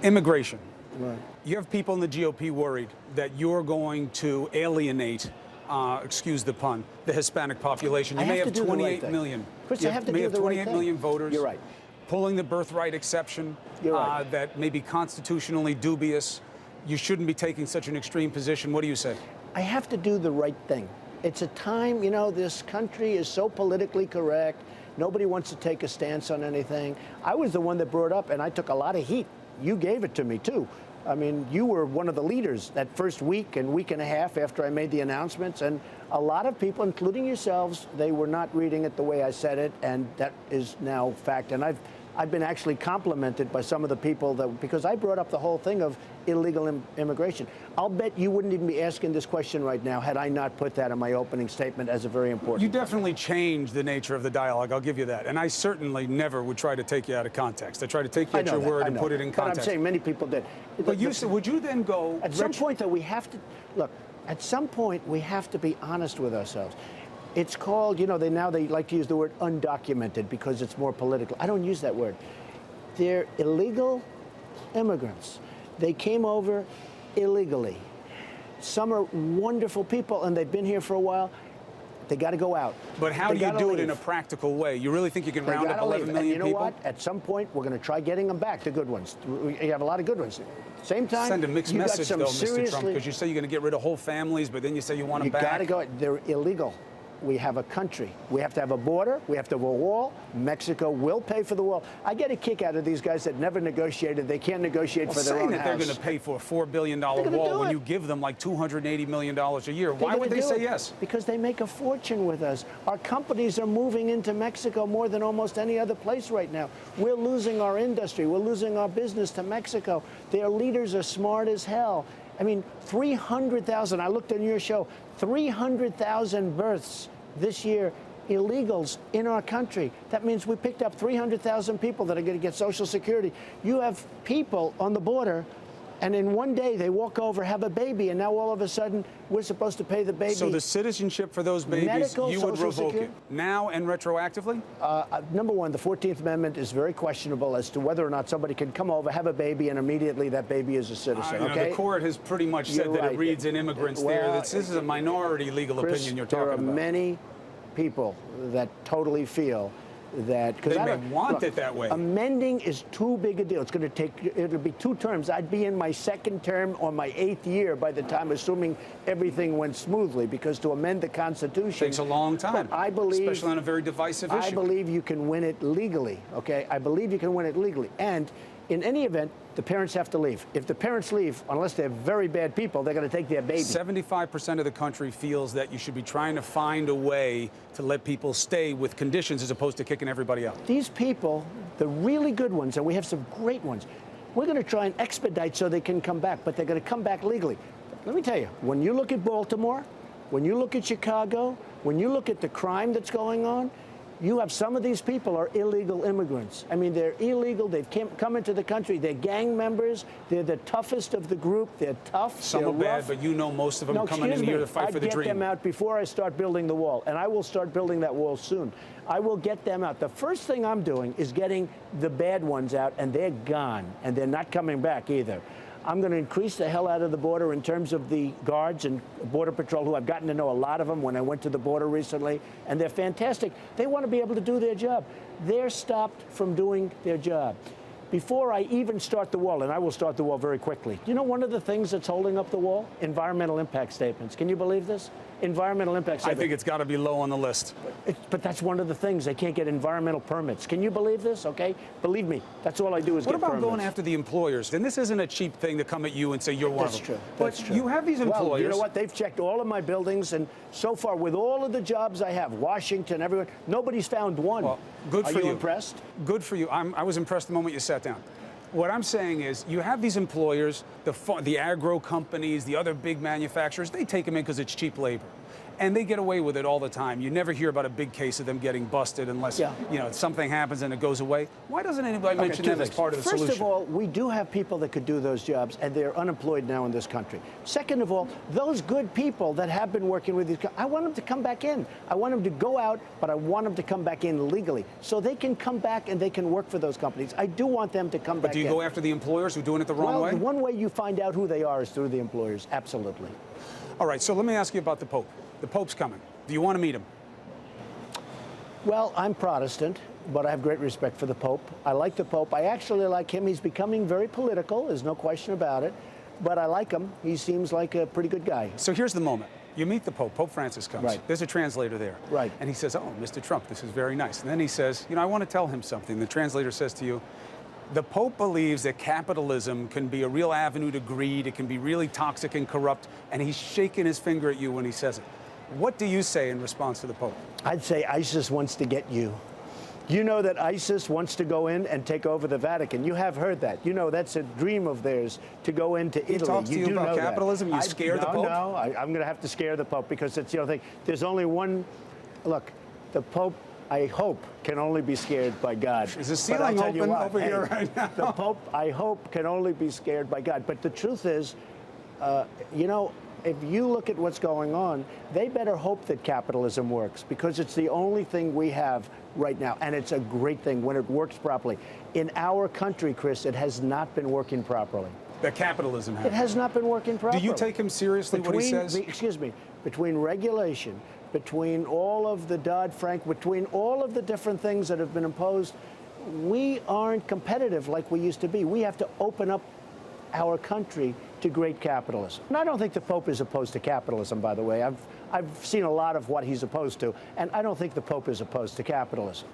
Immigration. Right. You have people in the GOP worried that you're going to alienate, excuse the pun, the Hispanic population. You may have 28 million. Chris, I have to do the right 28 thing. million voters. You're right. Pulling the birthright exception. You're right. That may be constitutionally dubious. You shouldn't be taking such an extreme position. What do you say? I have to do the right thing. It's a time, this country is so politically correct. Nobody wants to take a stance on anything. I was the one that brought up, and I took a lot of heat. You gave it to me, too. I mean, you were one of the leaders that first week and week and a half after I made the announcements. And a lot of people, including yourselves, they were not reading it the way I said it. And that is now fact. And I've been actually complimented by some of the people because I brought up the whole thing of illegal immigration. I'll bet you wouldn't even be asking this question right now had I not put that in my opening statement as a very important You definitely changed the nature of the dialogue, I'll give you that. And I certainly never would try to take you out of context. I try to take you at your word and put it in context. But I'm saying many people did. But you said, would you then go... At some point, though, we have to... Look, at some point, we have to be honest with ourselves. It's called, they like to use the word undocumented because it's more political. I don't use that word. They're illegal immigrants. They came over illegally. Some are wonderful people, and they've been here for a while. They got to go out. But how do you do it in a practical way? You really think you can round up 11 million people? You know what? At some point, we're going to try getting them back, the good ones. You have a lot of good ones. Same time, send a mixed message, though, Mr. Trump, because you say you're going to get rid of whole families, but then you say you want them back. You got to go. They're illegal. We have a country. We have to have a border. We have to have a wall. Mexico will pay for the wall. I get a kick out of these guys that never negotiated. They can't negotiate for their own house. Saying that they're going to pay for a $4 billion wall when you give them like $280 million a year. Why would they say yes? Because they make a fortune with us. Our companies are moving into Mexico more than almost any other place right now. We're losing our industry. We're losing our business to Mexico. Their leaders are smart as hell. I mean, 300,000, I looked on your show, 300,000 births this year, illegals in our country. That means we picked up 300,000 people that are going to get Social Security. You have people on the border, and in one day they walk over, have a baby, and now all of a sudden we're supposed to pay the baby. So the citizenship for those babies, you would revoke it now and retroactively? Number one, the 14th Amendment is very questionable as to whether or not somebody can come over, have a baby, and immediately that baby is a citizen. Okay? The court has pretty much said that it reads in immigrants there. This is a minority legal opinion you're talking about. There are many people that totally feel that they may want it that way. Amending is too big a deal. It'll be 2 terms. I'd be in my 2nd term or my 8th year by the time, assuming everything went smoothly, because to amend the Constitution takes a long time. I believe, especially on a very divisive issue. I believe you can win it legally. Okay, I believe you can win it legally, and in any event, the parents have to leave. If the parents leave, unless they're very bad people, they're going to take their baby. 75% of the country feels that you should be trying to find a way to let people stay with conditions as opposed to kicking everybody out. These people, the really good ones, and we have some great ones, we're going to try and expedite so they can come back, but they're going to come back legally. Let me tell you, when you look at Baltimore, when you look at Chicago, when you look at the crime that's going on, you have some of these people are illegal immigrants. I mean, they're illegal. They've come into the country. They're gang members. They're the toughest of the group. They're tough. Some are bad, but most of them are coming in here to fight for the dream. I'd get them out before I start building the wall, and I will start building that wall soon. I will get them out. The first thing I'm doing is getting the bad ones out, and they're gone, and they're not coming back either. I'm going to increase the hell out of the border in terms of the guards and Border Patrol, who I've gotten to know a lot of them when I went to the border recently, and they're fantastic. They want to be able to do their job. They're stopped from doing their job. Before I even start the wall, and I will start the wall very quickly, do you know one of the things that's holding up the wall? Environmental impact statements. Can you believe this? Environmental impact statements. I think it's got to be low on the list. But that's one of the things. They can't get environmental permits. Can you believe this? Okay? Believe me, that's all I do is get permits. What about going after the employers? And this isn't a cheap thing to come at you and say you're one of them. That's true. That's true. You have these employers. Well, you know what? They've checked all of my buildings, and so far, with all of the jobs I have, Washington, everyone, nobody's found one. Well, good for you. Are you impressed? Good for you. I was impressed the moment you sat down. What I'm saying is you have these employers, the agro companies, the other big manufacturers, they take them in because it's cheap labor. And they get away with it all the time. You never hear about a big case of them getting busted unless something happens and it goes away. Why doesn't anybody mention them as part of the solution? First of all, we do have people that could do those jobs, and they're unemployed now in this country. Second of all, those good people that have been working with these, I want them to come back in. I want them to go out, but I want them to come back in legally so they can come back and they can work for those companies. I do want them to come back in. But do you go after the employers who are doing it the wrong way? Well, the one way you find out who they are is through the employers. Absolutely. All right, so let me ask you about the Pope. The Pope's coming. Do you want to meet him? Well, I'm Protestant, but I have great respect for the Pope. I like the Pope. I actually like him. He's becoming very political. There's no question about it. But I like him. He seems like a pretty good guy. So here's the moment. You meet the Pope. Pope Francis comes. Right. There's a translator there. Right. And he says, oh, Mr. Trump, this is very nice. And then he says, I want to tell him something. The translator says to you, the Pope believes that capitalism can be a real avenue to greed. It can be really toxic and corrupt. And he's shaking his finger at you when he says it. What do you say in response to the Pope? I'd say ISIS wants to get you. You know that ISIS wants to go in and take over the Vatican. You have heard that. You know that's a dream of theirs to go into Italy. He talks to you about capitalism? You scare the Pope? No, I'm going to have to scare the Pope because it's the other thing. There's only one. Look, the Pope, I hope, can only be scared by God. Is the ceiling open over here right now? The Pope, I hope, can only be scared by God. But the truth is, if you look at what's going on, they better hope that capitalism works because it's the only thing we have right now. And it's a great thing when it works properly. In our country, Chris, it has not been working properly. That capitalism has. It has not been working properly. Do you take him seriously what he says? Excuse me. Between regulation, between all of the Dodd-Frank, between all of the different things that have been imposed, we aren't competitive like we used to be. We have to open up our country to great capitalism. And I don't think the Pope is opposed to capitalism, by the way. I've seen a lot of what he's opposed to, and I don't think the Pope is opposed to capitalism.